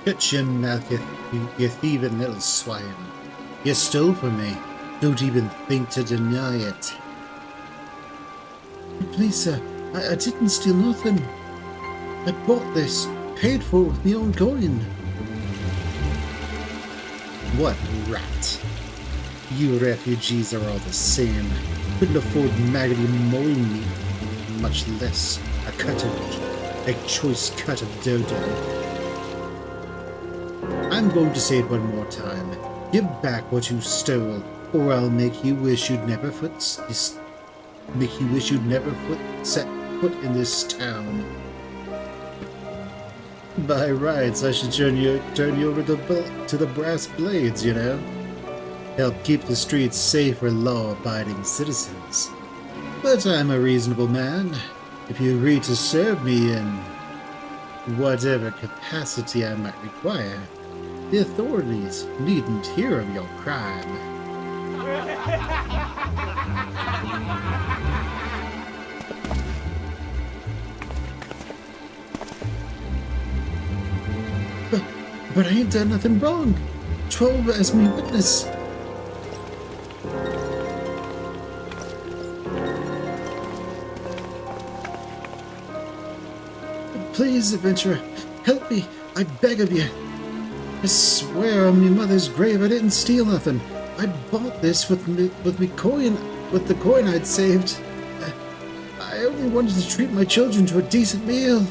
Shut your mouth, you thieving little swine. You stole from me. Don't even think to deny it. Please, sir, I didn't steal nothing. I bought this, paid for it with my own coin. What rat? You refugees are all the same. Couldn't afford maggoty mole meat, much less a choice cut of dodo. I'm going to say it one more time. Give back what you stole, or I'll make you wish you'd never set foot in this town. By rights, I should turn you over to the brass blades, you know. Help keep the streets safe for law-abiding citizens. But I'm a reasonable man. If you agree to serve me in whatever capacity I might require, the authorities needn't hear of your crime. But I ain't done nothing wrong. 12 as me witness. Please, adventurer, help me. I beg of you. I swear on my mother's grave I didn't steal nothing. I bought this with the coin I'd saved. I only wanted to treat my children to a decent meal.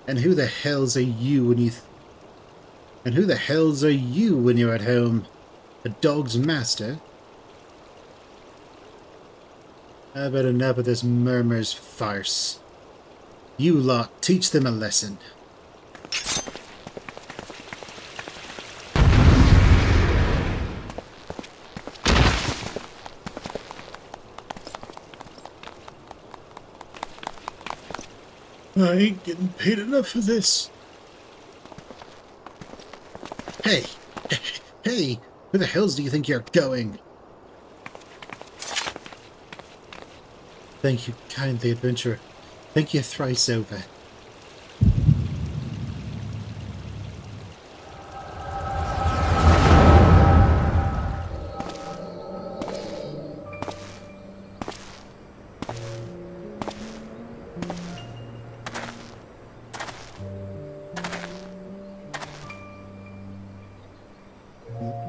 And who the hells are you when you're at home? A dog's master? I've had enough of this murmur's farce. You lot, teach them a lesson. I ain't getting paid enough for this. Hey! Hey! Where the hells do you think you're going? Thank you kindly, adventurer. Thank you thrice over.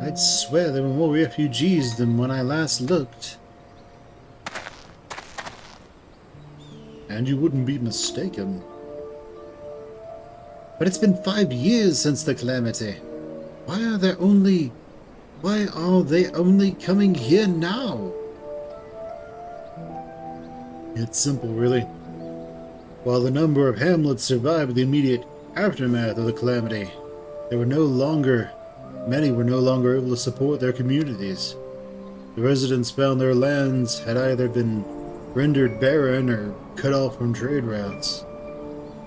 I'd swear there were more refugees than when I last looked. And you wouldn't be mistaken. But it's been 5 years since the calamity. Why are they only coming here now? It's simple, really. While the number of hamlets survived the immediate aftermath of the calamity, many were no longer able to support their communities. The residents found their lands had either been rendered barren or cut off from trade routes.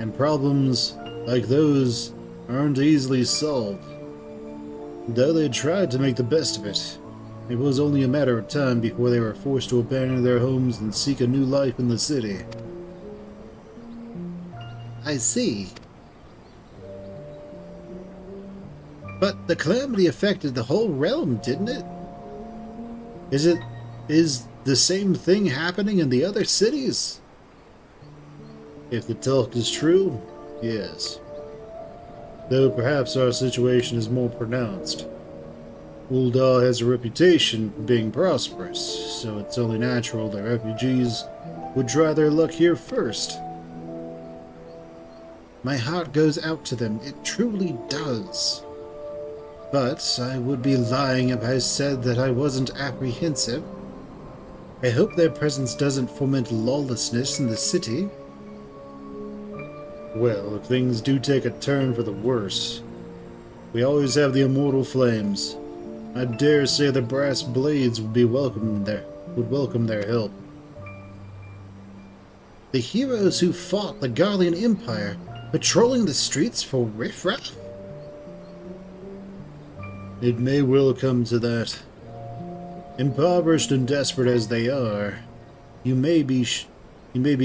And problems like those aren't easily solved. Though they tried to make the best of it, it was only a matter of time before they were forced to abandon their homes and seek a new life in the city. I see. But the calamity affected the whole realm, didn't it? Is the same thing happening in the other cities? If the talk is true, yes. Though perhaps our situation is more pronounced. Ul'dah has a reputation for being prosperous, so it's only natural that refugees would try their luck here first. My heart goes out to them, it truly does. But I would be lying if I said that I wasn't apprehensive. I hope their presence doesn't foment lawlessness in the city. Well, if things do take a turn for the worse, we always have the immortal flames. I dare say the brass blades would welcome their help. The heroes who fought the Garlean Empire, patrolling the streets for riffraff? It may well come to that. Impoverished and desperate as they are, you may be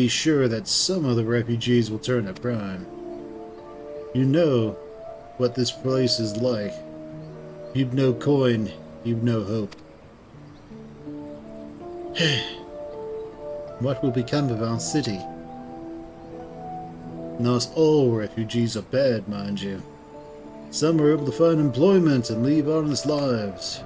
sure that some of the refugees will turn to crime. You know what this place is like. You've no coin, you've no hope. What will become of our city? Not all refugees are bad, mind you. Some are able to find employment and lead honest lives.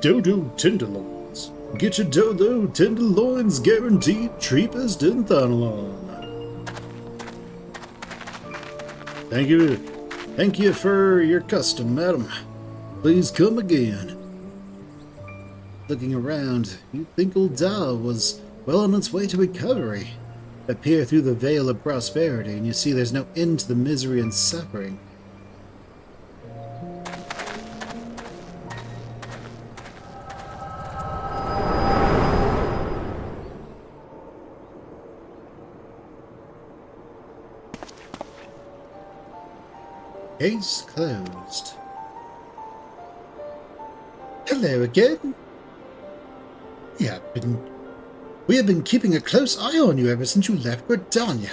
Dodo tenderloins. Get your Dodo tenderloins guaranteed cheapest in Thanalan. Thank you for your custom, madam. Please come again. Looking around, you'd think Ul'dah was well on its way to recovery. But peer through the veil of prosperity and you see there's no end to the misery and suffering. Case closed. Hello again. We have been keeping a close eye on you ever since you left Gridania.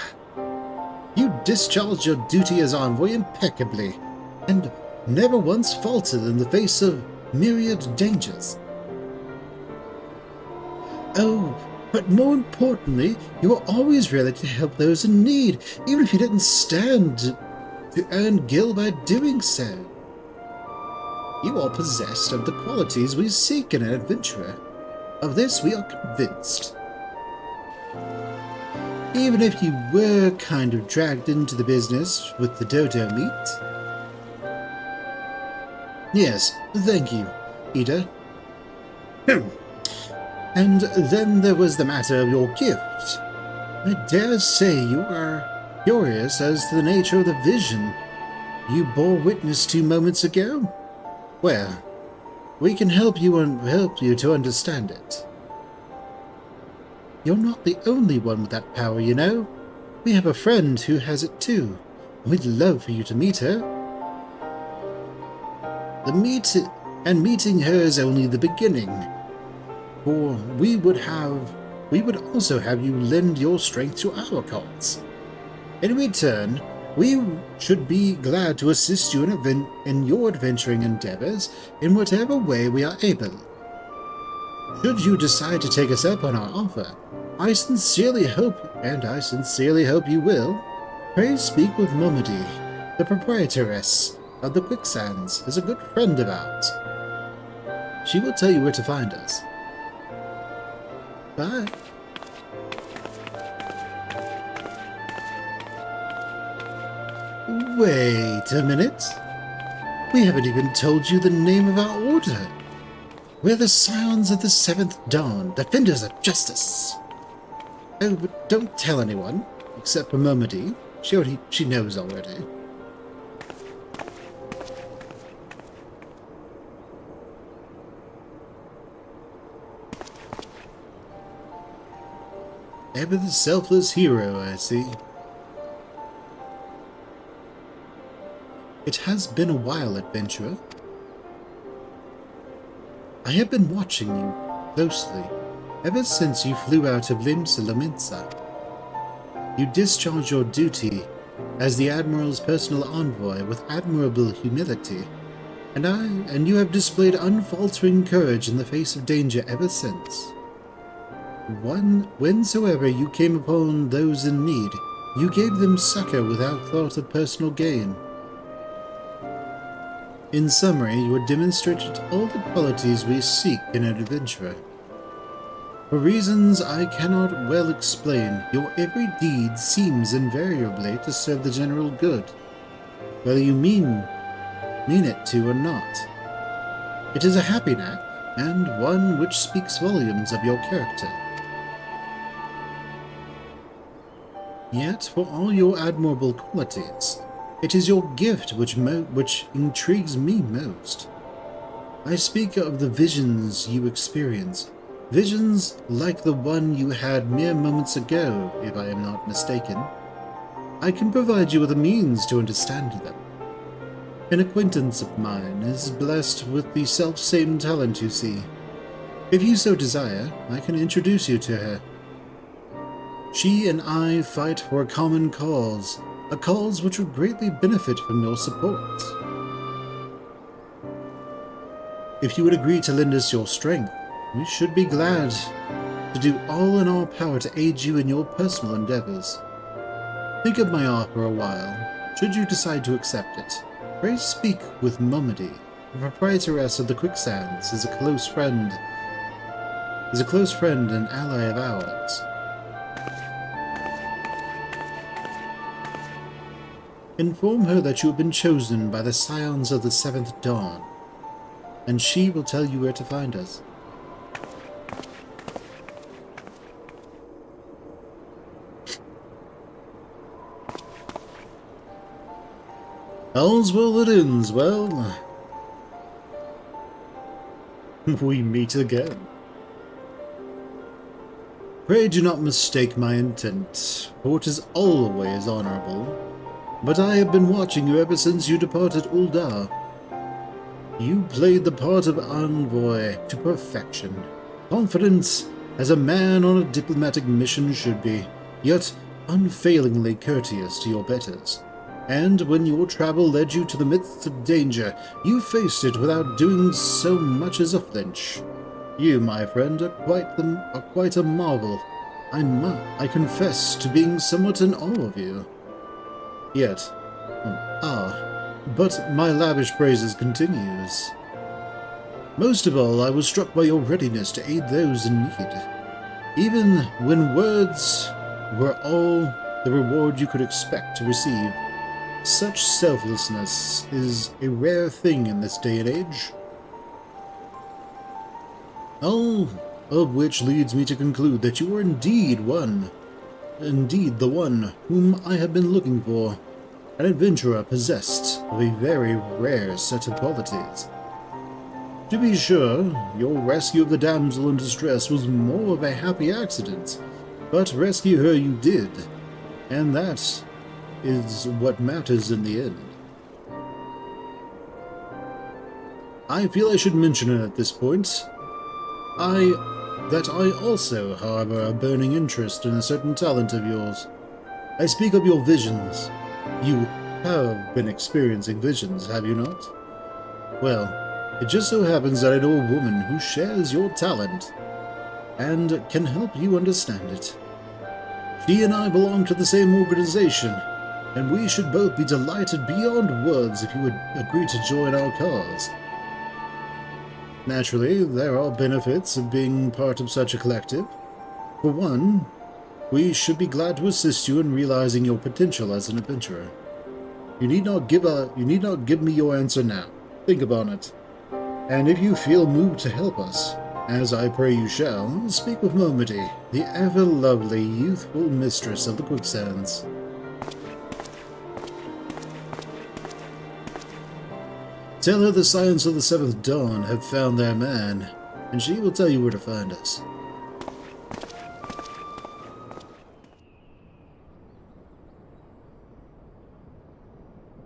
You discharged your duty as envoy impeccably, and never once faltered in the face of myriad dangers. Oh, but more importantly, you were always ready to help those in need, even if you didn't stand to earn gil by doing so. You are possessed of the qualities we seek in an adventurer. Of this we are convinced. Even if you were kind of dragged into the business with the Dodo meat. Yes, thank you, Ida. And then there was the matter of your gift. I dare say you are curious as to the nature of the vision you bore witness to moments ago. Well, we can help you to understand it. You're not the only one with that power, you know. We have a friend who has it too, and we'd love for you to meet her. Meeting her is only the beginning. For we would also have you lend your strength to our cause. In return, we should be glad to assist you in your adventuring endeavors in whatever way we are able. Should you decide to take us up on our offer, I sincerely hope you will. Pray speak with Momody, the proprietress of the Quicksands, is a good friend of ours. She will tell you where to find us. Bye. Wait a minute. We haven't even told you the name of our order. We're the Scions of the Seventh Dawn, Defenders of Justice. Oh, but don't tell anyone, except for Momody. She knows already. Ever the selfless hero, I see. It has been a while, adventurer. I have been watching you closely ever since you flew out of Limsa Lominsa. You discharged your duty as the Admiral's personal envoy with admirable humility, and you have displayed unfaltering courage in the face of danger ever since. Whensoever you came upon those in need, you gave them succor without thought of personal gain. In summary, you have demonstrated all the qualities we seek in an adventurer. For reasons I cannot well explain, your every deed seems invariably to serve the general good, whether you mean it to or not. It is a happy knack, and one which speaks volumes of your character. Yet, for all your admirable qualities, it is your gift which intrigues me most. I speak of the visions you experience, visions like the one you had mere moments ago, if I am not mistaken. I can provide you with a means to understand them. An acquaintance of mine is blessed with the self-same talent you see. If you so desire, I can introduce you to her. She and I fight for a common cause, a cause which would greatly benefit from your support. If you would agree to lend us your strength, we should be glad to do all in our power to aid you in your personal endeavors. Think of my offer a while, should you decide to accept it. Pray speak with Momedy, the proprietress of the Quicksands, is a close friend and ally of ours. Inform her that you have been chosen by the Scions of the Seventh Dawn, and she will tell you where to find us. All's well that ends well. We meet again. Pray do not mistake my intent, for it is always honorable. But I have been watching you ever since you departed Ul'dah. You played the part of envoy to perfection, confident as a man on a diplomatic mission should be, yet unfailingly courteous to your betters. And when your travel led you to the midst of danger, you faced it without doing so much as a flinch. You, my friend, are quite a marvel. I confess to being somewhat in awe of you. Yet, but my lavish praises continues. Most of all, I was struck by your readiness to aid those in need, even when words were all the reward you could expect to receive. Such selflessness is a rare thing in this day and age. All of which leads me to conclude that you are indeed the one whom I have been looking for, an adventurer possessed of a very rare set of qualities. To be sure, your rescue of the damsel in distress was more of a happy accident, but rescue her you did, and that is what matters in the end. I feel I should mention it at this point. I also harbor a burning interest in a certain talent of yours. I speak of your visions. You have been experiencing visions, have you not? Well, it just so happens that I know a woman who shares your talent and can help you understand it. She and I belong to the same organization, and we should both be delighted beyond words if you would agree to join our cause. Naturally, there are benefits of being part of such a collective. For one, we should be glad to assist you in realizing your potential as an adventurer. You need not give me your answer now. Think upon it. And if you feel moved to help us, as I pray you shall, speak with Momedy, the ever-lovely, youthful mistress of the Quicksands. Tell her the Scions of the Seventh Dawn have found their man, and she will tell you where to find us.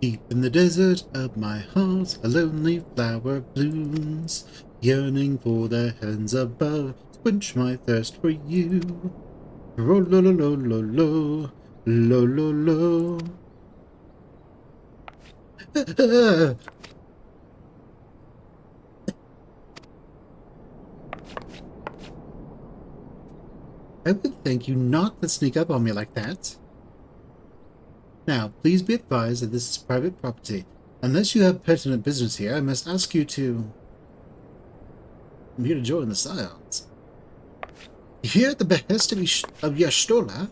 Deep in the desert of my heart, a lonely flower blooms, yearning for the heavens above, to quench my thirst for you. Ro-lo-lo-lo-lo-lo, lo-lo-lo. I would thank you not to sneak up on me like that. Now, please be advised that this is private property. Unless you have pertinent business here, I must ask you to... I'm here to join the Scions. Here at the behest of Y'shtola?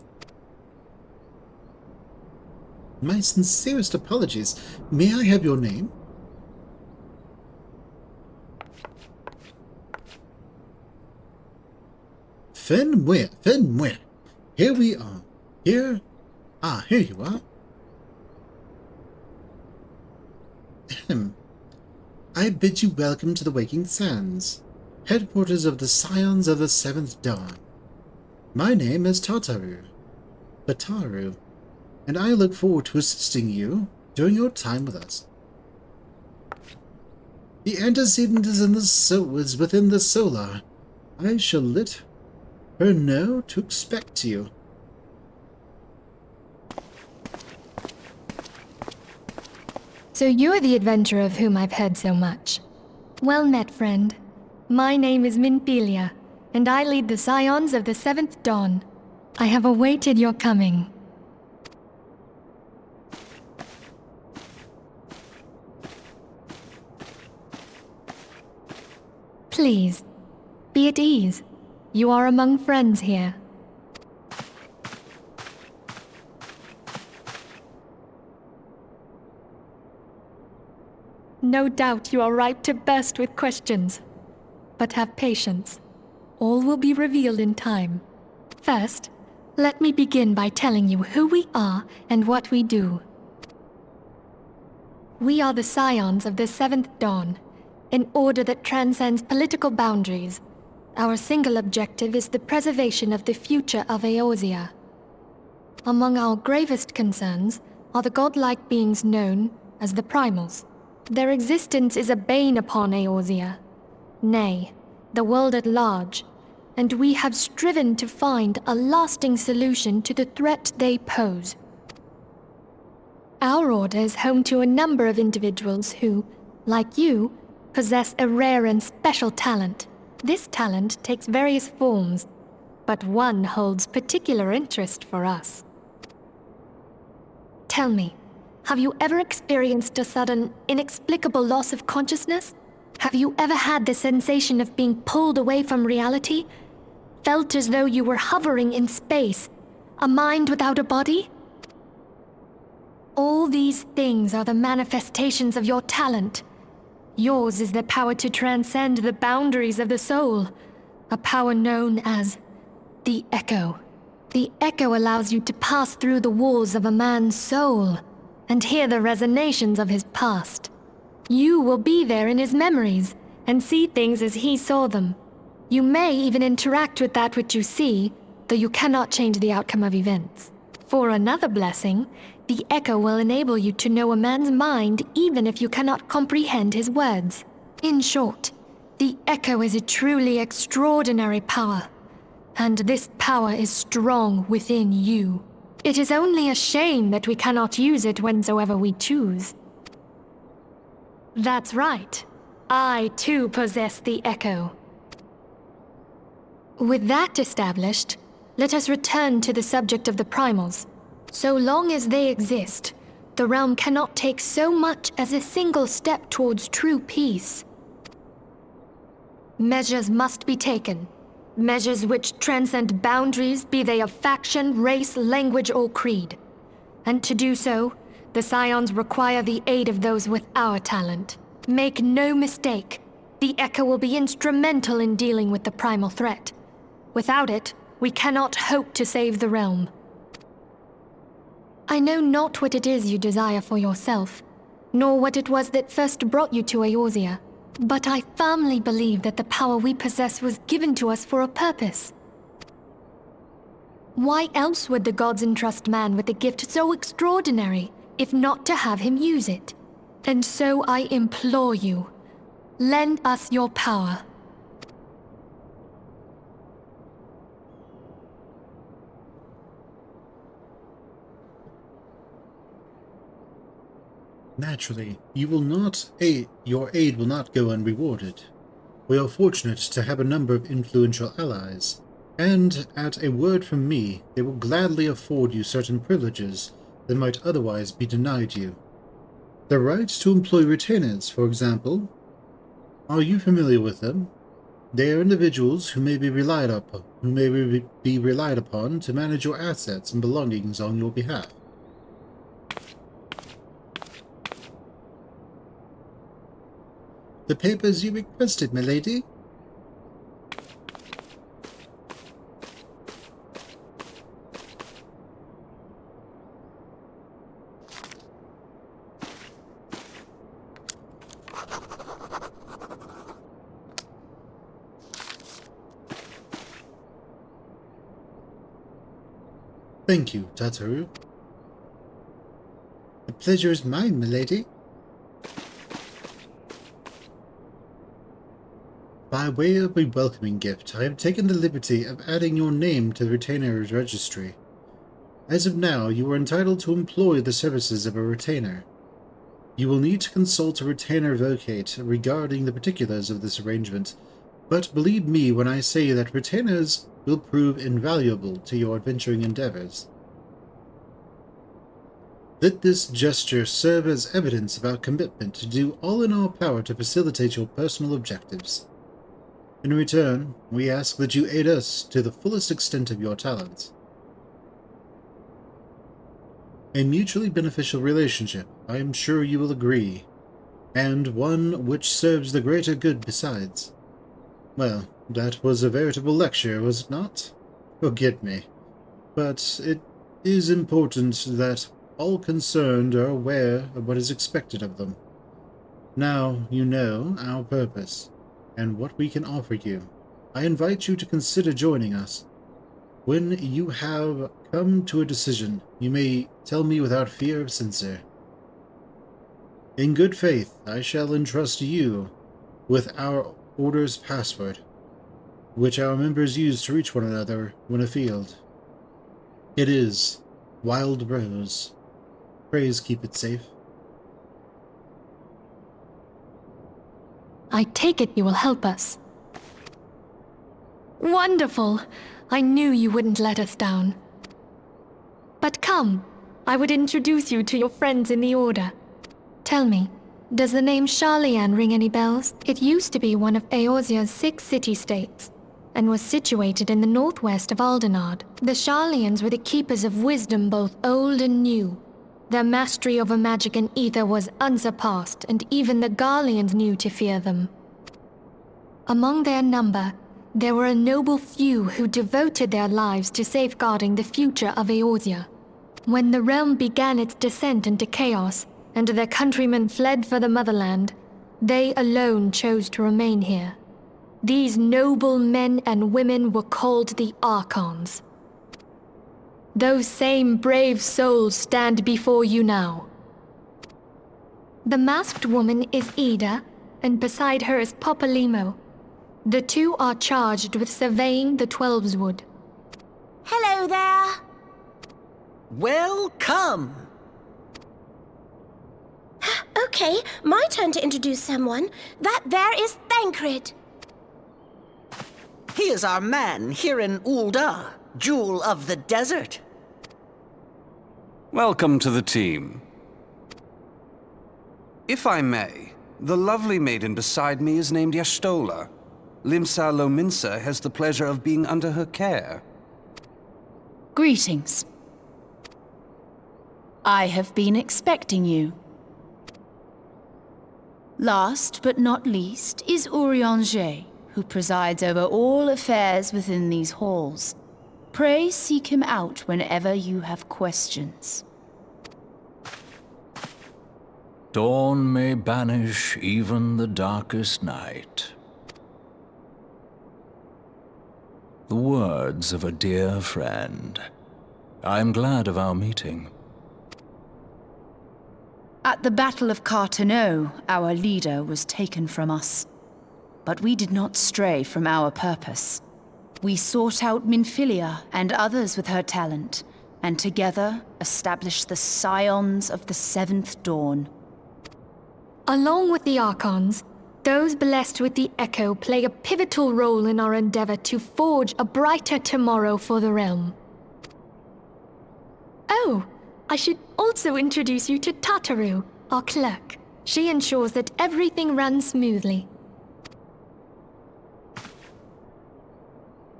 My sincerest apologies. May I have your name? Fenway. Here we are. Here you are. I bid you welcome to the Waking Sands, headquarters of the Scions of the Seventh Dawn. My name is Tataru, and I look forward to assisting you during your time with us. The antecedent is is within the solar. I shall let her know to expect you. So you're the adventurer of whom I've heard so much. Well met, friend. My name is Minfilia, and I lead the Scions of the Seventh Dawn. I have awaited your coming. Please, be at ease. You are among friends here. No doubt you are ripe to burst with questions. But have patience. All will be revealed in time. First, let me begin by telling you who we are and what we do. We are the Scions of the Seventh Dawn, an order that transcends political boundaries. Our single objective is the preservation of the future of Eorzea. Among our gravest concerns are the godlike beings known as the Primals. Their existence is a bane upon Eorzea, nay, the world at large, and we have striven to find a lasting solution to the threat they pose. Our order is home to a number of individuals who, like you, possess a rare and special talent. This talent takes various forms, but one holds particular interest for us. Tell me, have you ever experienced a sudden, inexplicable loss of consciousness? Have you ever had the sensation of being pulled away from reality? Felt as though you were hovering in space, a mind without a body? All these things are the manifestations of your talent. Yours is the power to transcend the boundaries of the soul, a power known as the Echo. The Echo allows you to pass through the walls of a man's soul and hear the resonations of his past. You will be there in his memories and see things as he saw them. You may even interact with that which you see, though you cannot change the outcome of events. For another blessing, the Echo will enable you to know a man's mind even if you cannot comprehend his words. In short, the Echo is a truly extraordinary power, and this power is strong within you. It is only a shame that we cannot use it whensoever we choose. That's right. I too possess the Echo. With that established, let us return to the subject of the Primals. So long as they exist, the realm cannot take so much as a single step towards true peace. Measures must be taken. Measures which transcend boundaries, be they of faction, race, language, or creed. And to do so, the Scions require the aid of those with our talent. Make no mistake, the Echo will be instrumental in dealing with the primal threat. Without it, we cannot hope to save the realm. I know not what it is you desire for yourself, nor what it was that first brought you to Eorzea. But I firmly believe that the power we possess was given to us for a purpose. Why else would the gods entrust man with a gift so extraordinary, if not to have him use it? And so I implore you, lend us your power. Naturally, your aid will not go unrewarded. We are fortunate to have a number of influential allies, and at a word from me, they will gladly afford you certain privileges that might otherwise be denied you. The right to employ retainers, for example. Are you familiar with them? They are individuals who may be relied upon to manage your assets and belongings on your behalf. The papers you requested, milady? Thank you, Tataru. The pleasure is mine, milady. By way of a welcoming gift, I have taken the liberty of adding your name to the retainer's registry. As of now, you are entitled to employ the services of a retainer. You will need to consult a retainer vocate regarding the particulars of this arrangement, but believe me when I say that retainers will prove invaluable to your adventuring endeavors. Let this gesture serve as evidence of our commitment to do all in our power to facilitate your personal objectives. In return, we ask that you aid us to the fullest extent of your talents. A mutually beneficial relationship, I am sure you will agree, and one which serves the greater good besides. Well, that was a veritable lecture, was it not? Forgive me, but it is important that all concerned are aware of what is expected of them. Now you know our purpose, and what we can offer you. I invite you to consider joining us. When you have come to a decision, you may tell me without fear of censure. In good faith, I shall entrust you with our Order's password, which our members use to reach one another when afield. It is Wild Rose. Praise keep it safe. I take it you will help us. Wonderful! I knew you wouldn't let us down. But come, I would introduce you to your friends in the Order. Tell me, does the name Sharlayan ring any bells? It used to be one of Eorzea's 6 city-states, and was situated in the northwest of Aldenard. The Sharlayans were the keepers of wisdom both old and new. Their mastery over magic and ether was unsurpassed, and even the Garleans knew to fear them. Among their number, there were a noble few who devoted their lives to safeguarding the future of Eorzea. When the realm began its descent into chaos, and their countrymen fled for the motherland, they alone chose to remain here. These noble men and women were called the Archons. Those same brave souls stand before you now. The masked woman is Ida, and beside her is Popolimo. The two are charged with surveying the Twelveswood. Hello there. Welcome! Okay, my turn to introduce someone. That there is Thancred. He is our man here in Ul'dah, Jewel of the Desert. Welcome to the team. If I may, the lovely maiden beside me is named Y'shtola. Limsa Lominsa has the pleasure of being under her care. Greetings. I have been expecting you. Last but not least is Urianger, who presides over all affairs within these halls. Pray seek him out whenever you have questions. Dawn may banish even the darkest night. The words of a dear friend. I am glad of our meeting. At the Battle of Carteneau, our leader was taken from us. But we did not stray from our purpose. We sought out Minfilia and others with her talent, and together established the Scions of the Seventh Dawn. Along with the Archons, those blessed with the Echo play a pivotal role in our endeavor to forge a brighter tomorrow for the realm. Oh, I should also introduce you to Tataru, our clerk. She ensures that everything runs smoothly.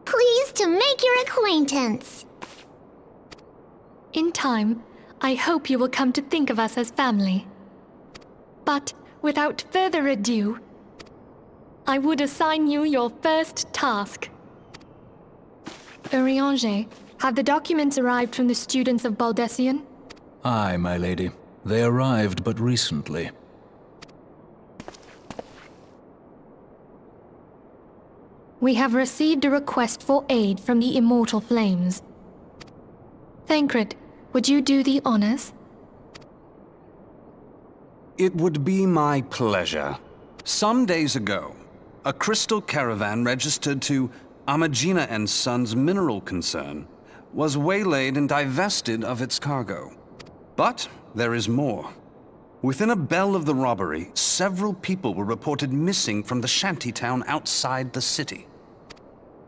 Pleased to make your acquaintance. In time, I hope you will come to think of us as family. But without further ado, I would assign you your first task. Urianger, have the documents arrived from the students of Baldesion? Aye, my lady. They arrived but recently. We have received a request for aid from the Immortal Flames. Thancred, would you do the honors? It would be my pleasure. Some days ago, a crystal caravan registered to Amagina and Sons mineral concern was waylaid and divested of its cargo. But there is more. Within a bell of the robbery, several people were reported missing from the shantytown outside the city.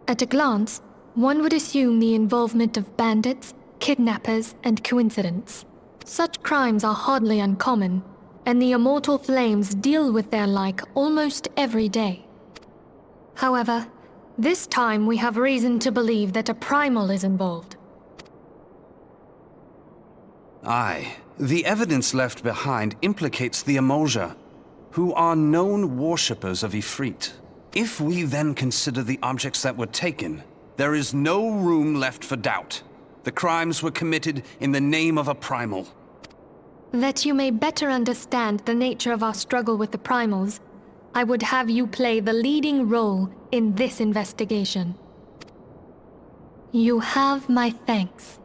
At a glance, one would assume the involvement of bandits, kidnappers, and coincidence. Such crimes are hardly uncommon, and the Immortal Flames deal with their like almost every day. However, this time we have reason to believe that a primal is involved. Aye, the evidence left behind implicates the Emolja, who are known worshippers of Ifrit. If we then consider the objects that were taken, there is no room left for doubt. The crimes were committed in the name of a primal. That you may better understand the nature of our struggle with the primals, I would have you play the leading role in this investigation. You have my thanks.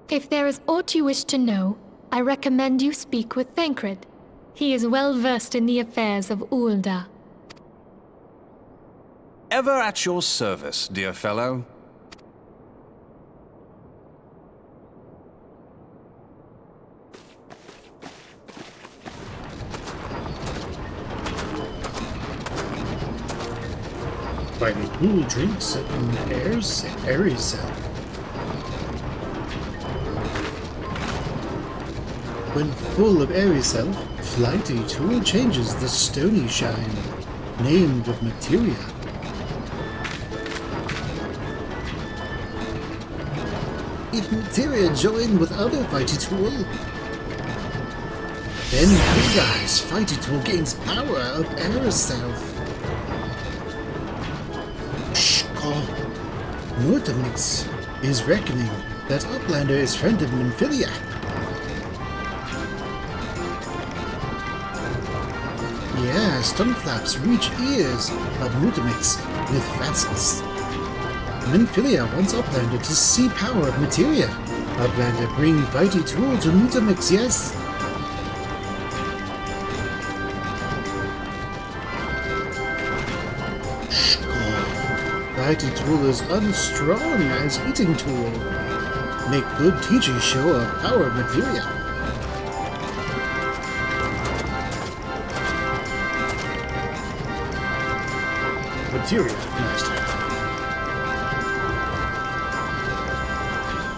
If there is aught you wish to know, I recommend you speak with Thancred. He is well versed in the affairs of Ul'dah. Ever at your service, dear fellow. By the cool drinks and airs and Aerisel. When full of Aerisel, Flighty Tool changes the stony shine, named of materia. If materia join with other Fighty Tool, then Big Eyes Fighty Tool gains power of Aerisel. Mutamix is reckoning that Uplander is friend of Minfilia. Yeah, Stunflaps reach ears of Mutamix with fastness. Minfilia wants Uplander to see power of materia. Uplander bring Fighty Tool to Mutamix, yes? Fighty Tool is unstrong as eating tool. Make good teachers show a power of materia. Materia, Master.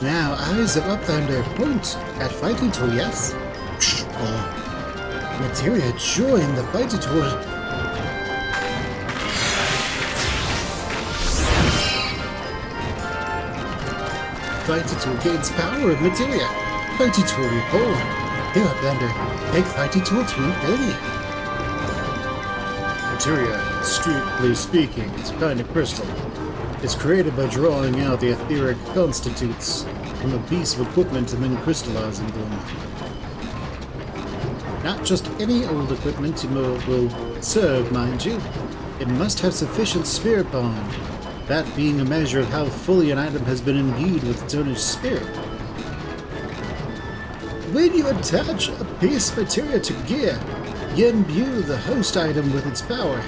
Now, eyes of Uplander point at Fighty Tool, yes? Materia join the Fighty Tool. Fighty Tool gains power of materia. Fighty Tool reborn. Here, Uplander, take Fighty Tool to Infinity. Materia, strictly speaking, is a kind of crystal. It's created by drawing out the etheric constitutes from a piece of equipment and then crystallizing them. Not just any old equipment will serve, mind you. It must have sufficient spirit bond. That being a measure of how fully an item has been imbued with its owner's spirit. When you attach a piece of materia to gear, you imbue the host item with its power.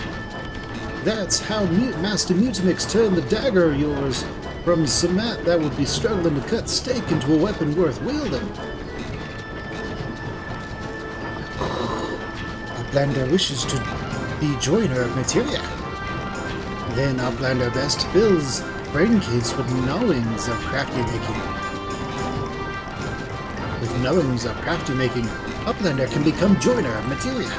That's how Master Mutamix turned the dagger of yours from Samat that would be struggling to cut steak into a weapon worth wielding. Uplander wishes to be joiner of materia. Then Uplander best fills brain-case with knowings of crafty making. With knowings of crafty making, Uplander can become joiner of materia.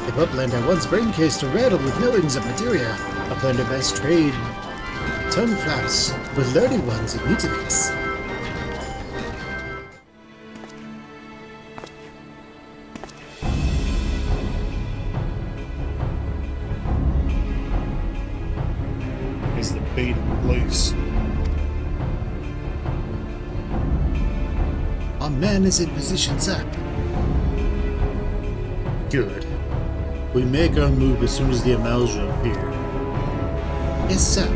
If Uplander wants brain-case to rattle with knowings of materia, Uplander best trade tongue flaps with learning ones at Mutamix. Is the bait in place? Our man is in position, sir. Good. We make our move as soon as the Amalja appear. Yes, sir.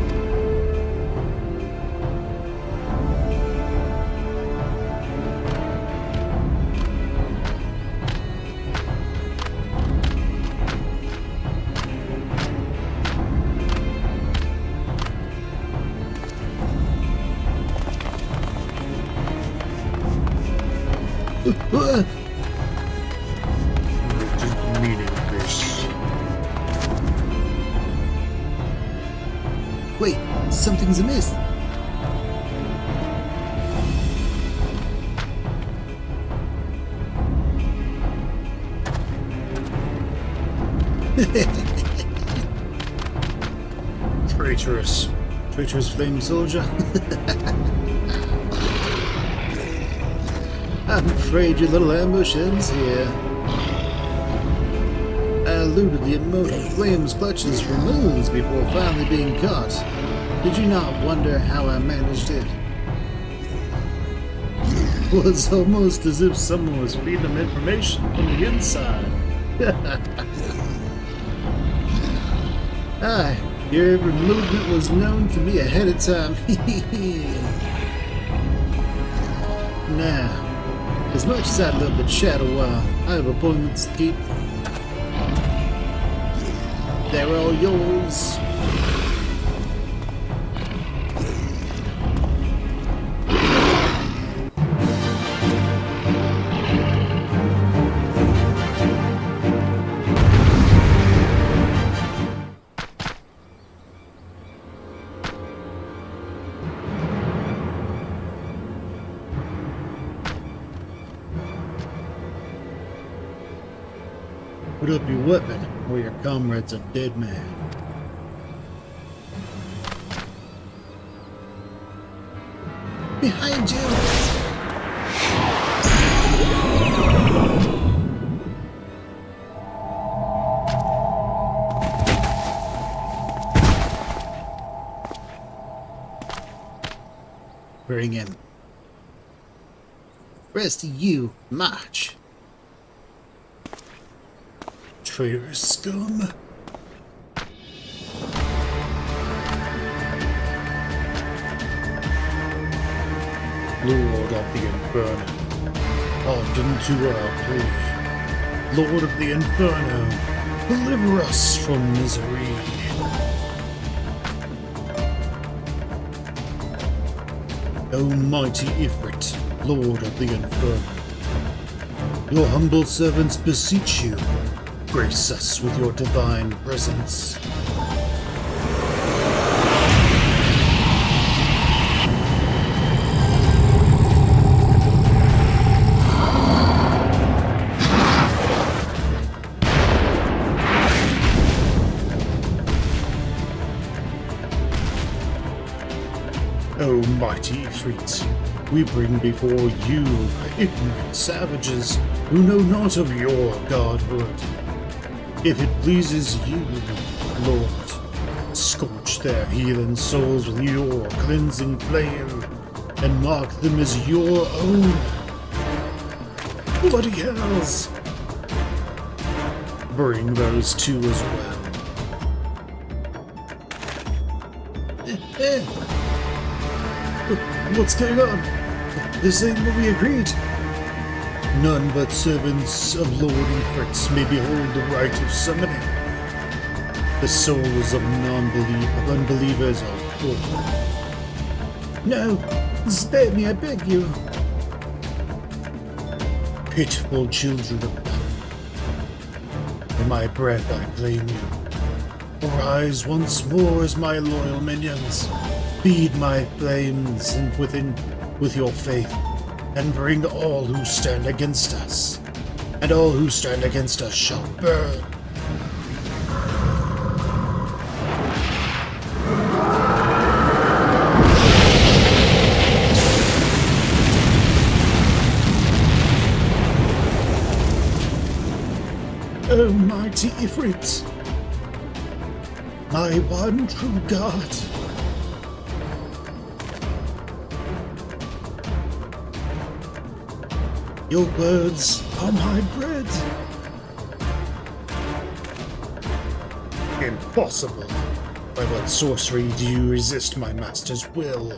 Wait, something's amiss. Traitorous. Traitorous flame soldier. I'm afraid your little ambush ends here. I eluded the immortal flame's clutches for moons before finally being caught. Did you not wonder how I managed it? It was almost as if someone was feeding them information from the inside. Aye, your every movement was known to me ahead of time. Now, as much as I'd love to chat a while, I have appointments to keep. They're all yours. Put up your weapon, or your comrade's a dead man. Behind you! Bring him. Rest of you, march. Traitorous scum. Lord of the Inferno, pardon to our plea. Lord of the Inferno, deliver us from misery. O mighty Ifrit, Lord of the Inferno, your humble servants beseech you, grace us with your divine presence. O mighty Ifrit, we bring before you ignorant savages who know not of your godhood. If it pleases you, Lord, scorch their heathen souls with your cleansing flame, and mark them as your own. Bloody hells! Bring those two as well. What's going on? This ain't what we agreed. None but servants of Lord Ifrit may behold the rite of summoning. The souls of unbelievers are full. No, spare me, I beg you. Pitiful children of blood. In my breath I claim you. Arise once more as my loyal minions. Feed my flames and with your faith, and bring all who stand against us, and all who stand against us shall burn. O mighty Ifrit, my one true God. Your words are my bread. Impossible. By what sorcery do you resist my master's will?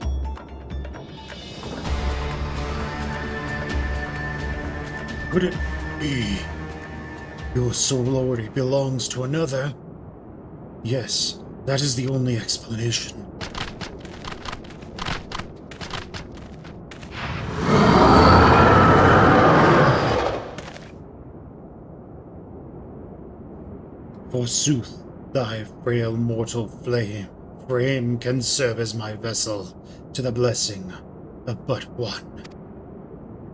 Could it be your soul already belongs to another? Yes, that is the only explanation. Forsooth, thy frail mortal frame can serve as my vessel to the blessing of but one.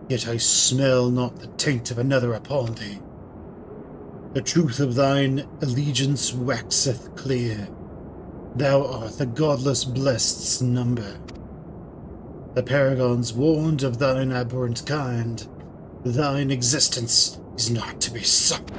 Yet I smell not the taint of another upon thee. The truth of thine allegiance waxeth clear. Thou art the godless blessed's number. The paragons warned of thine abhorrent kind. Thine existence is not to be suffered.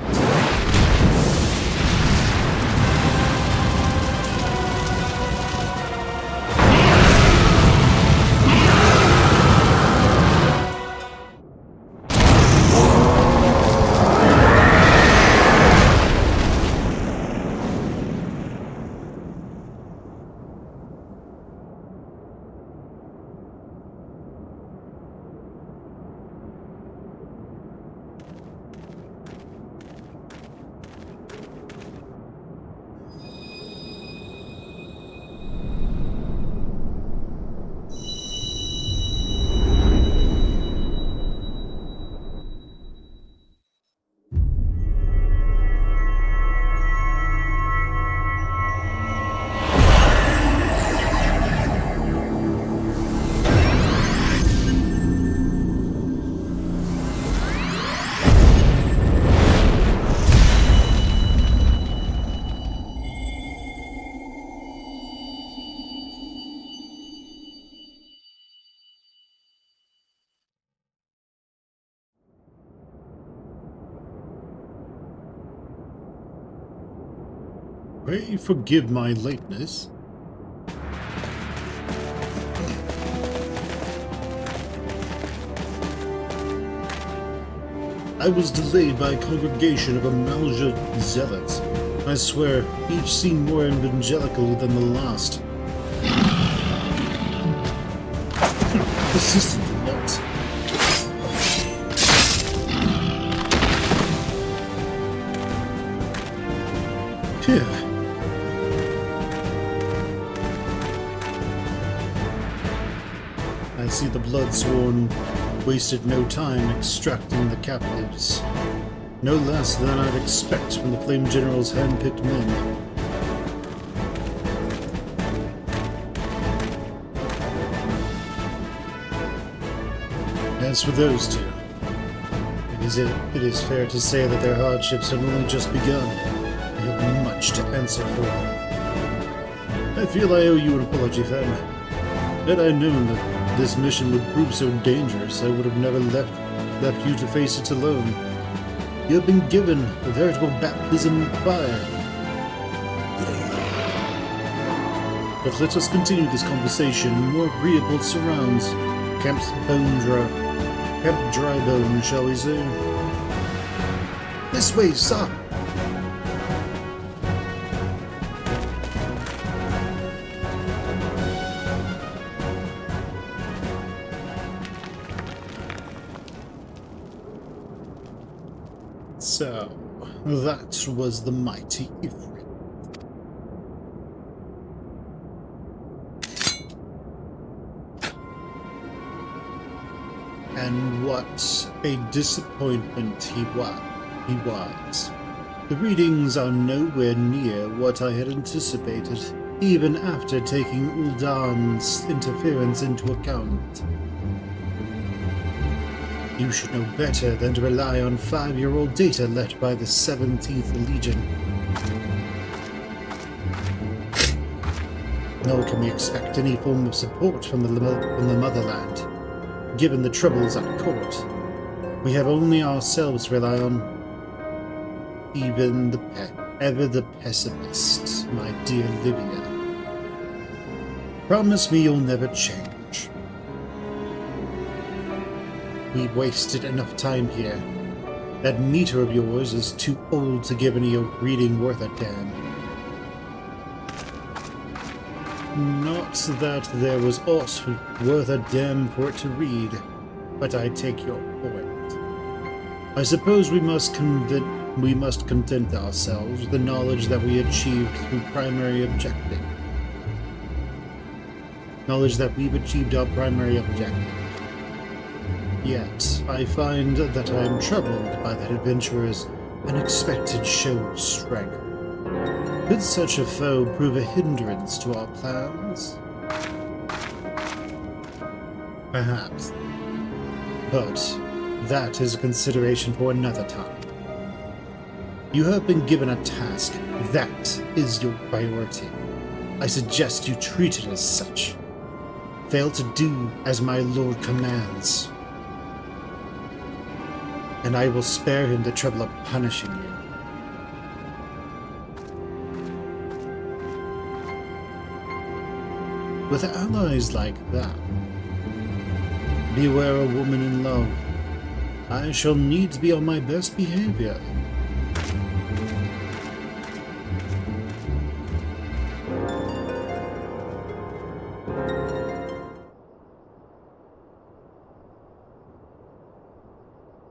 Pray forgive my lateness. I was delayed by a congregation of Amalja zealots. I swear, each seemed more evangelical than the last. Persistent notes. Here. I see the Bloodsworn wasted no time extracting the captives. No less than I'd expect from the Flame General's hand-picked men. As for those two, it is fair to say that their hardships have only just begun. They have much to answer for. I feel I owe you an apology, Fem. Had I known that this mission would prove so dangerous, I would have never left you to face it alone. You have been given a veritable baptism of fire. But let us continue this conversation in more agreeable surrounds. Camp Dry Bone, shall we say? This way, sir! So, that was the mighty Ifrit. And what a disappointment he was. The readings are nowhere near what I had anticipated, even after taking Ul'Daan's interference into account. You should know better than to rely on 5-year-old data left by the 17th Legion. Nor can we expect any form of support from the motherland, given the troubles at court. We have only ourselves to rely on. Even ever the pessimist, my dear Livia. Promise me you'll never change. We've wasted enough time here. That meter of yours is too old to give any reading worth a damn. Not that there was aught worth a damn for it to read, but I take your point. I suppose we must content ourselves with the knowledge that we achieved through primary objective. Knowledge that we've achieved our primary objective. Yet, I find that I am troubled by that adventurer's unexpected show of strength. Could such a foe prove a hindrance to our plans? Perhaps. But that is a consideration for another time. You have been given a task. That is your priority. I suggest you treat it as such. Fail to do as my lord commands, and I will spare him the trouble of punishing you. With allies like that, beware a woman in love. I shall need to be on my best behavior.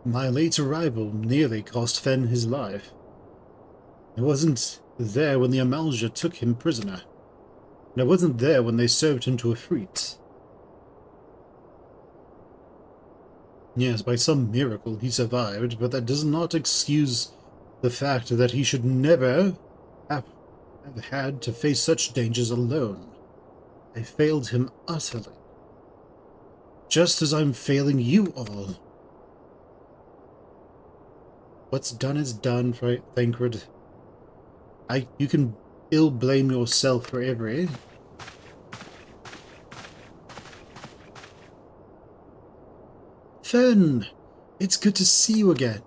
My late arrival nearly cost Fen his life. I wasn't there when the Amalja took him prisoner, and I wasn't there when they served him to Ifrit. Yes, by some miracle he survived, but that does not excuse the fact that he should never have had to face such dangers alone. I failed him utterly, just as I'm failing you all. What's done is done, Thancred. You can ill blame yourself for every. Fen, it's good to see you again.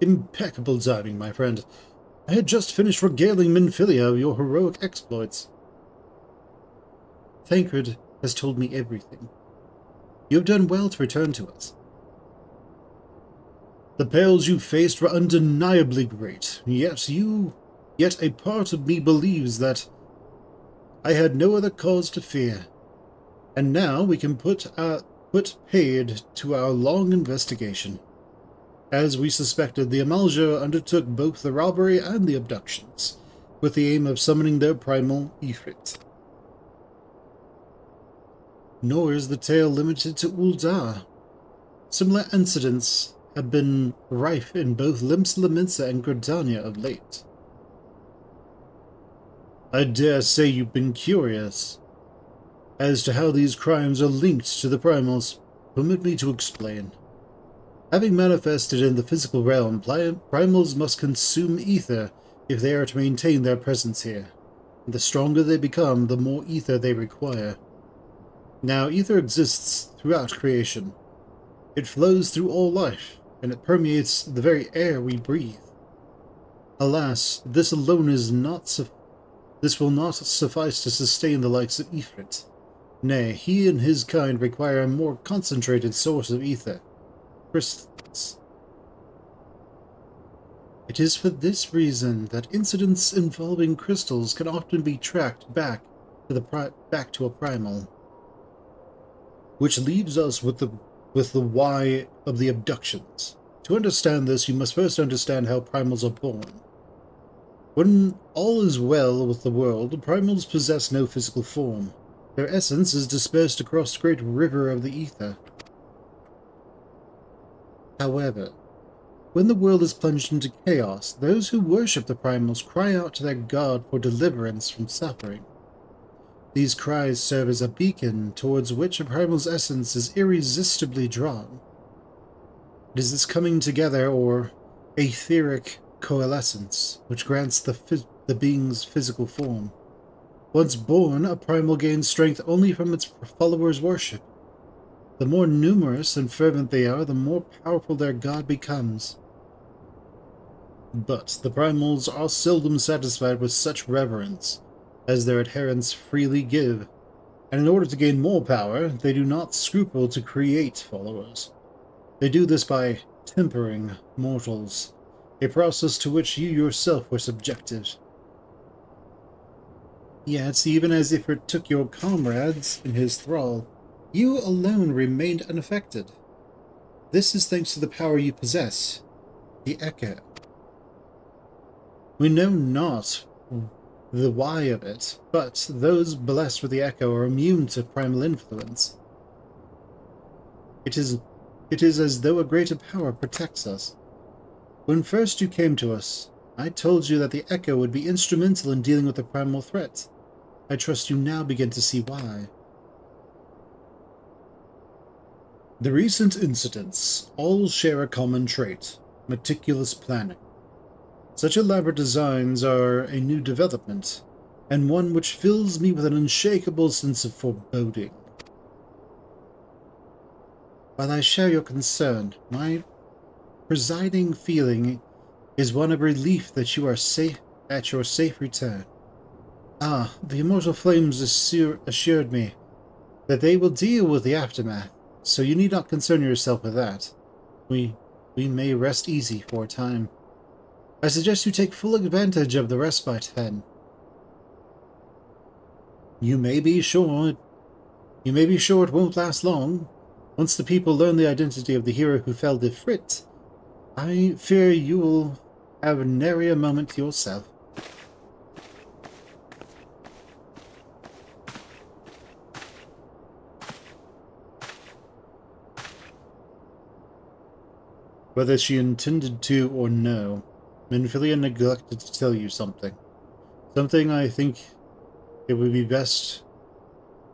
Impeccable timing, my friend. I had just finished regaling Minfilia of your heroic exploits. Thancred has told me everything. You have done well to return to us. The perils you faced were undeniably great, yet a part of me believes that I had no other cause to fear. And now we can put paid to our long investigation. As we suspected, the Amalja undertook both the robbery and the abductions, with the aim of summoning their primal Ifrit. Nor is the tale limited to Ul'dah. Similar incidents have been rife in both Limsa Lominsa and Gridania of late. I dare say you've been curious as to how these crimes are linked to the primals. Permit me to explain. Having manifested in the physical realm, primals must consume ether if they are to maintain their presence here. The stronger they become, the more ether they require. Now, ether exists throughout creation. It flows through all life, and it permeates the very air we breathe. Alas, this alone is this will not suffice to sustain the likes of Ifrit. Nay, he and his kind require a more concentrated source of ether, crystals. It is for this reason that incidents involving crystals can often be tracked back to a primal, which leaves us with the why of the abductions. To understand this, you must first understand how primals are born. When all is well with the world, primals possess no physical form. Their essence is dispersed across the great river of the ether. However, when the world is plunged into chaos, those who worship the primals cry out to their god for deliverance from suffering. These cries serve as a beacon towards which a primal's essence is irresistibly drawn. It is this coming together, or etheric coalescence, which grants the being's physical form. Once born, a primal gains strength only from its followers' worship. The more numerous and fervent they are, the more powerful their god becomes. But the primals are seldom satisfied with such reverence as their adherents freely give, and in order to gain more power, they do not scruple to create followers. They do this by tempering mortals, a process to which you yourself were subjected. Yet, even as if it took your comrades in his thrall, you alone remained unaffected. This is thanks to the power you possess, the Echo. We know not the why of it, but those blessed with the Echo are immune to primal influence. It is as though a greater power protects us. When first you came to us, I told you that the Echo would be instrumental in dealing with the primal threat. I trust you now begin to see why. The recent incidents all share a common trait: meticulous planning. Such elaborate designs are a new development, and one which fills me with an unshakable sense of foreboding. While I share your concern, my presiding feeling is one of relief that you are safe at your safe return. Ah, the immortal flames assured me that they will deal with the aftermath, so you need not concern yourself with that. We may rest easy for a time. I suggest you take full advantage of the respite, then. You may be sure it won't last long. Once the people learn the identity of the hero who felled Ifrit, I fear you will have nary a moment to yourself. Whether she intended to or no, Minfilia neglected to tell you something. Something I think it would be best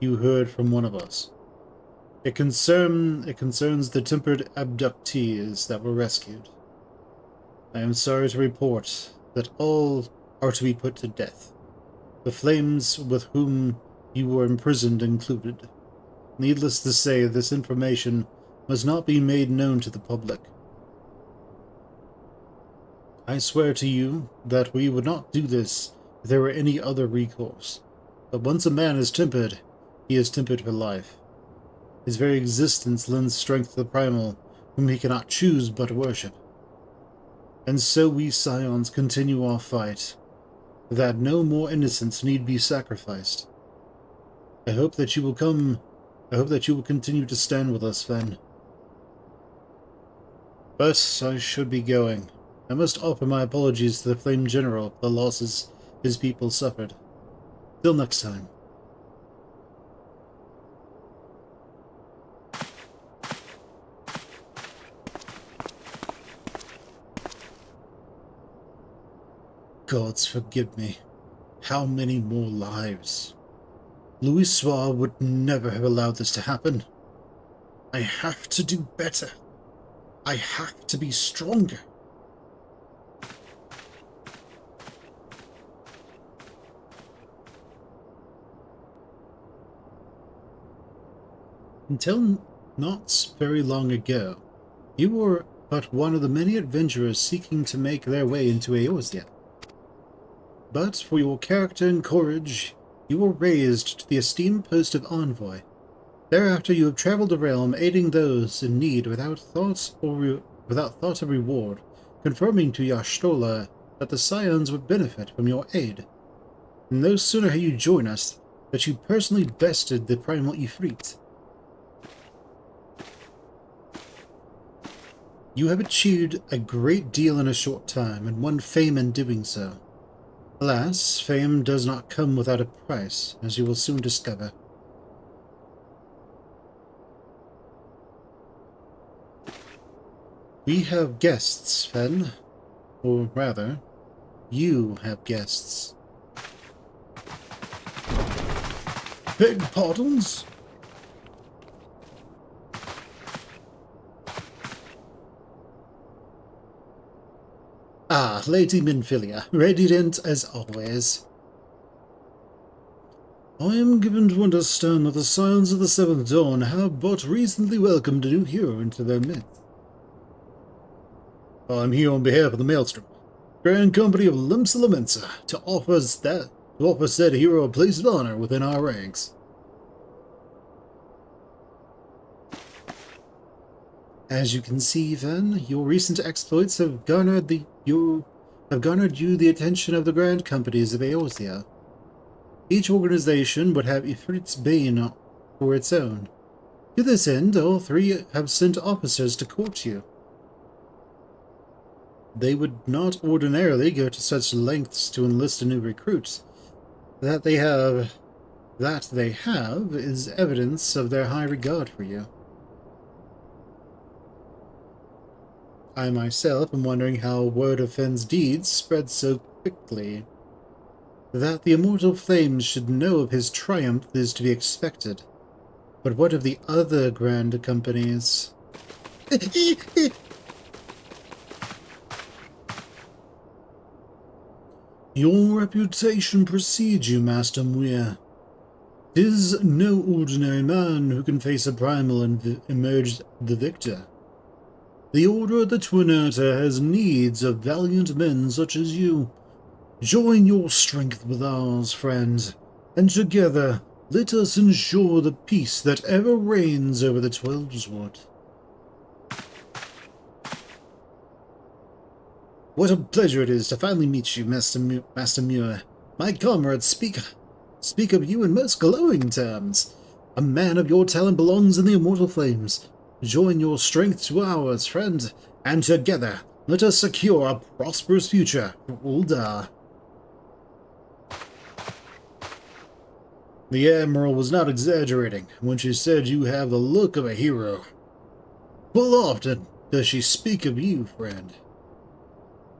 you heard from one of us. It concerns the tempered abductees that were rescued. I am sorry to report that all are to be put to death, the flames with whom you were imprisoned included. Needless to say, this information must not be made known to the public. I swear to you that we would not do this if there were any other recourse. But once a man is tempered, he is tempered for life. His very existence lends strength to the primal, whom he cannot choose but worship. And so we Scions continue our fight, that no more innocents need be sacrificed. I hope that you will continue to stand with us, Fen. But I should be going. I must offer my apologies to the Flame General for the losses his people suffered. Till next time. Gods forgive me. How many more lives? Louisoix would never have allowed this to happen. I have to do better. I have to be stronger. Until not very long ago, you were but one of the many adventurers seeking to make their way into Eorzea. But for your character and courage, you were raised to the esteemed post of envoy. Thereafter you have traveled the realm, aiding those in need without thought of reward, confirming to Y'ashtola that the Scions would benefit from your aid. And no sooner had you joined us, that you personally bested the primal Ifrit. You have achieved a great deal in a short time, and won fame in doing so. Alas, fame does not come without a price, as you will soon discover. We have guests, Fen. Or rather, you have guests. Beg pardons? Ah, Lady Minfilia, radiant as always. I am given to understand that the Scions of the Seventh Dawn have but recently welcomed a new hero into their midst. I'm here on behalf of the Maelstrom, Grand Company of Limsa Lominsa, to offer said hero a place of honor within our ranks. As you can see, then, your recent exploits have garnered you the attention of the Grand Companies of Eorzea. Each organization would have Ifrit's Bane for its own. To this end, all three have sent officers to court you. They would not ordinarily go to such lengths to enlist a new recruit. That they have is evidence of their high regard for you. I myself am wondering how word of Fenn's deeds spread so quickly. That the immortal flames should know of his triumph is to be expected. But what of the other grand companies? Your reputation precedes you, Master Muir. 'Tis no ordinary man who can face a primal and emerge the victor. The Order of the Twin Atta has needs of valiant men such as you. Join your strength with ours, friend, and together let us ensure the peace that ever reigns over the Twelveswood. What a pleasure it is to finally meet you, Master Muir. My comrades speak of you in most glowing terms. A man of your talent belongs in the immortal flames. Join your strength to ours, friend, and together let us secure a prosperous future for Ul'dah. The Admiral was not exaggerating when she said you have the look of a hero. Full often does she speak of you, friend,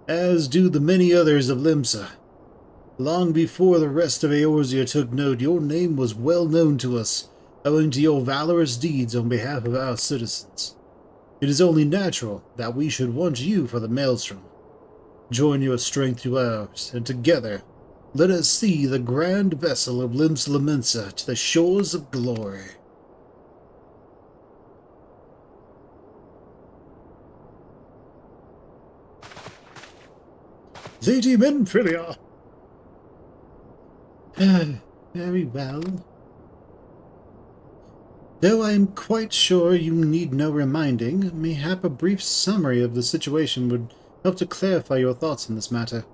as do the many others of Limsa. Long before the rest of Eorzea took note, your name was well known to us, owing to your valorous deeds on behalf of our citizens. It is only natural that we should want you for the Maelstrom. Join your strength to ours, and together let us see the grand vessel of Limsa Lominsa to the shores of glory. Lady Minfilia! Very well. Though I am quite sure you need no reminding, mayhap a brief summary of the situation would help to clarify your thoughts on this matter.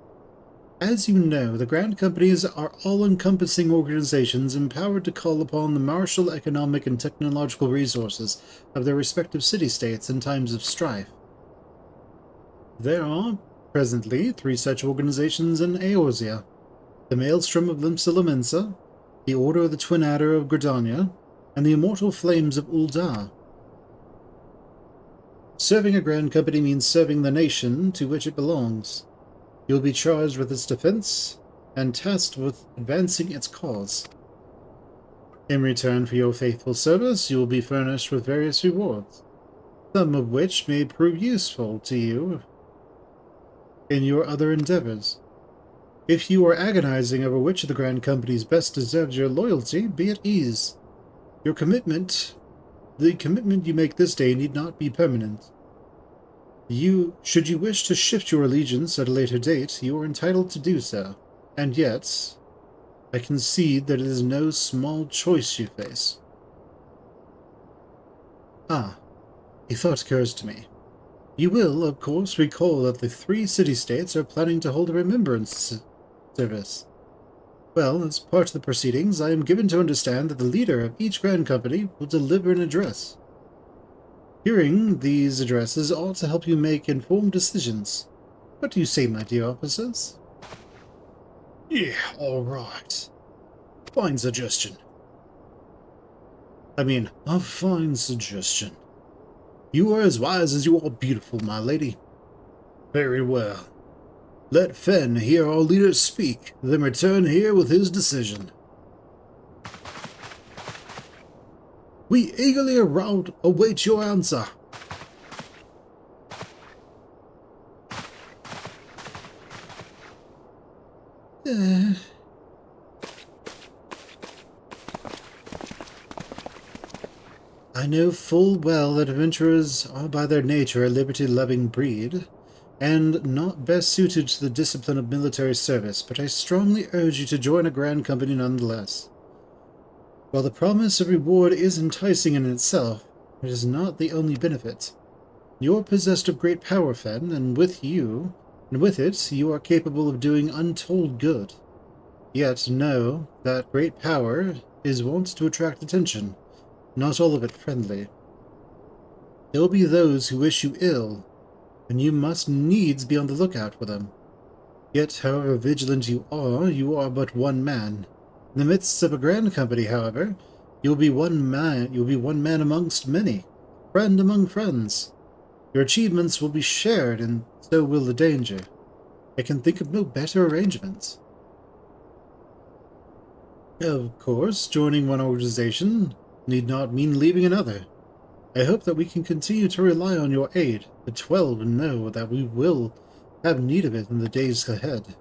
As you know, the Grand Companies are all-encompassing organizations empowered to call upon the martial, economic, and technological resources of their respective city-states in times of strife. There are, presently, 3 such organizations in Eorzea: the Maelstrom of Limsa Lominsa, the Order of the Twin Adder of Gridania, and the Immortal Flames of Ul'dah. Serving a Grand Company means serving the nation to which it belongs. You'll be charged with its defense and tasked with advancing its cause. In return for your faithful service, you will be furnished with various rewards, some of which may prove useful to you in your other endeavors. If you are agonizing over which of the Grand Companies best deserves your loyalty, be at ease. The commitment you make this day need not be permanent. Should you wish to shift your allegiance at a later date, you are entitled to do so. And yet, I concede that it is no small choice you face. A thought occurs to me. You will, of course, recall that the 3 city-states are planning to hold a remembrance service. Well, as part of the proceedings, I am given to understand that the leader of each Grand Company will deliver an address. Hearing these addresses ought to help you make informed decisions. What do you say, my dear officers? Yeah, all right. Fine suggestion. A fine suggestion. You are as wise as you are beautiful, my lady. Very well. Let Fenn hear our leader speak, then return here with his decision. We eagerly await your answer. I know full well that adventurers are by their nature a liberty-loving breed, and not best suited to the discipline of military service, but I strongly urge you to join a Grand Company nonetheless. While the promise of reward is enticing in itself, it is not the only benefit. You are possessed of great power, Fenn, and with it, you are capable of doing untold good. Yet know that great power is wont to attract attention, not all of it friendly. There will be those who wish you ill, and you must needs be on the lookout for them. Yet, however vigilant you are but one man. In the midst of a Grand Company, however, you'll be one man amongst many, friend among friends. Your achievements will be shared, and so will the danger. I can think of no better arrangements. Of course, joining one organization need not mean leaving another. I hope that we can continue to rely on your aid, the 12 know that we will have need of it in the days ahead.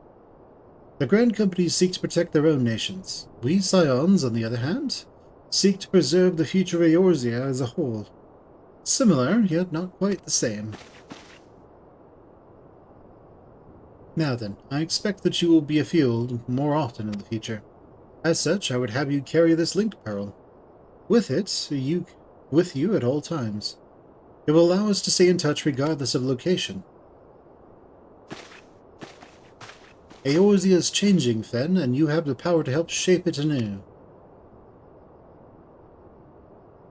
The Grand Companies seek to protect their own nations. We Scions, on the other hand, seek to preserve the future of Eorzea as a whole. Similar, yet not quite the same. Now then, I expect that you will be afield more often in the future. As such, I would have you carry this link pearl. With you at all times. It will allow us to stay in touch regardless of location. Eorzea is changing, Fen, and you have the power to help shape it anew.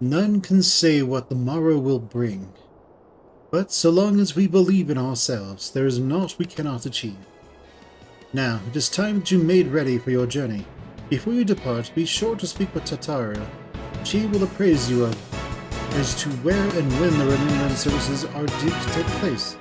None can say what the morrow will bring, but so long as we believe in ourselves, there is naught we cannot achieve. Now, it is time that you made ready for your journey. Before you depart, be sure to speak with Tataria. She will appraise you as to where and when the renewal services are due to take place.